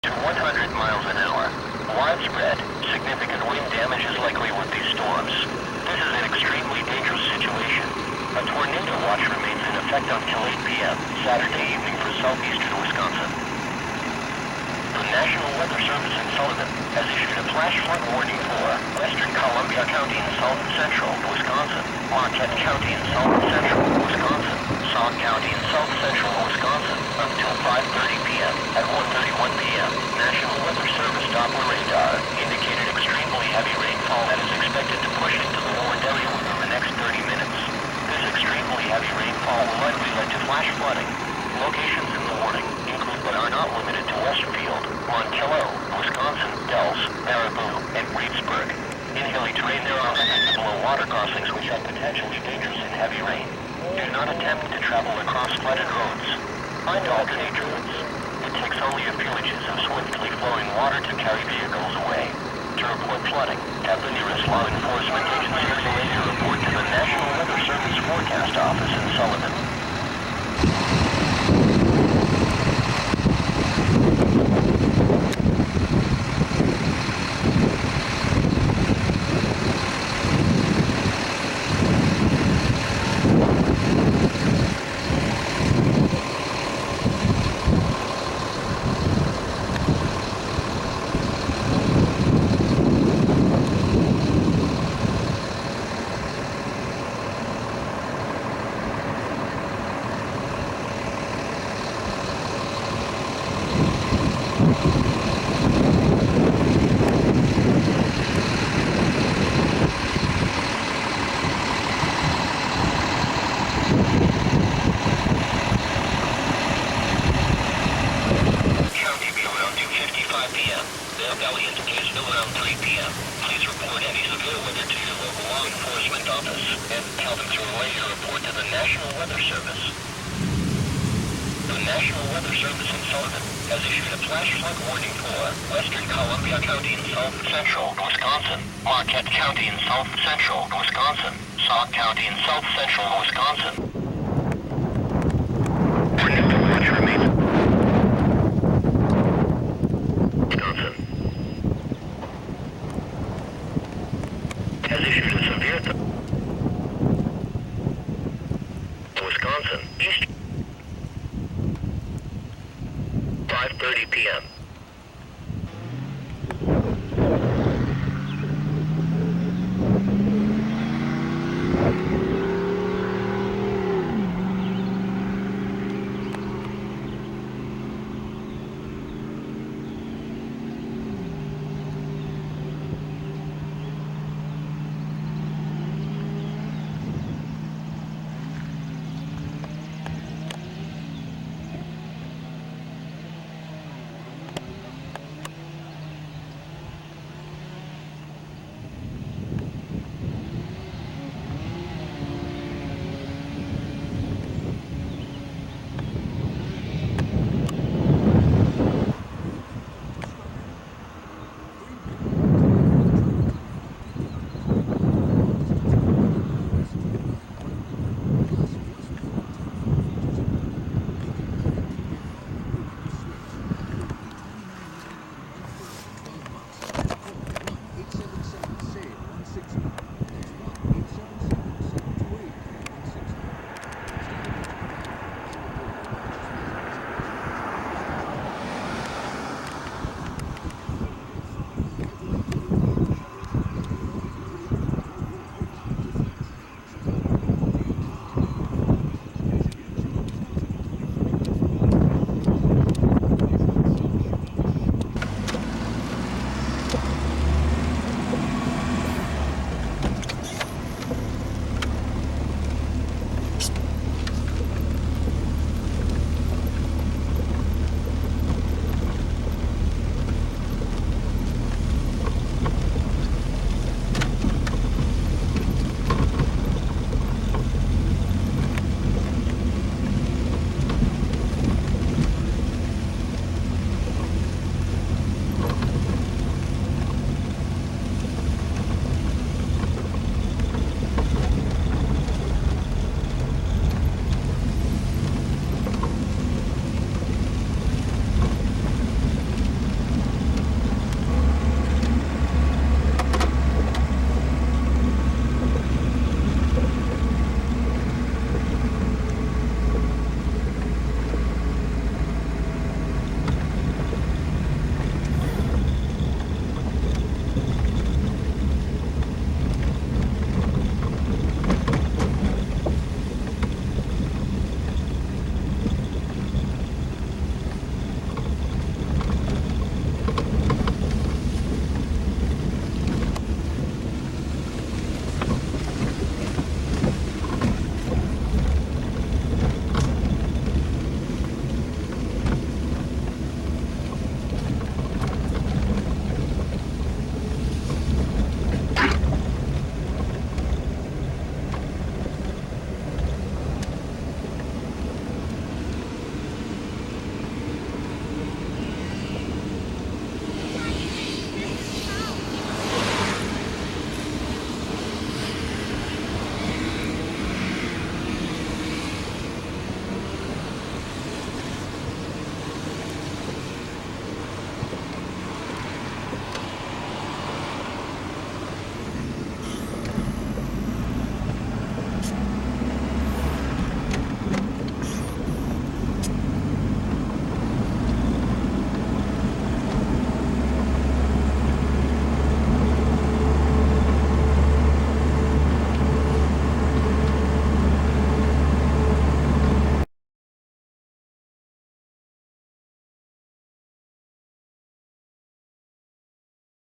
to 100 miles an hour. Widespread, significant wind damage is likely with these storms. This is an extremely dangerous situation. A tornado watch remains in effect until 8 p.m. Saturday evening for southeastern Wisconsin. The National Weather Service in Sullivan has issued a flash flood warning for western Columbia County and south central Wisconsin, Marquette County and south central Wisconsin, Sauk County and south central Wisconsin, until 5:30 p.m. At 1:31 p.m., National Weather Service Doppler radar indicated extremely heavy rainfall that is expected to push into the warned area within the next 30 minutes. This extremely heavy rainfall will likely lead to flash flooding. Locations in the warning include but are not limited to Westerfield, Montello, Wisconsin, Dells, Baraboo, and Reedsburg. In hilly terrain there are below water crossings which are potentially dangerous in heavy rain. Do not attempt to travel across flooded roads. Find alternate routes. It takes only a few inches of swiftly flowing water to carry vehicles away. To report flooding, have the nearest law enforcement agency relay your report to the National Weather Service Forecast Office in Sullivan. Valley indicates no around 3 p.m. Please report any severe weather to your local law enforcement office and tell them to relay your report to the National Weather Service. The National Weather Service in Sullivan has issued a flash flood warning for western Columbia County and south central Wisconsin, Marquette County and south central Wisconsin, Sauk County and south central Wisconsin. Tornado watch remains. Wisconsin has issued a severe Wisconsin east 5:30 p.m.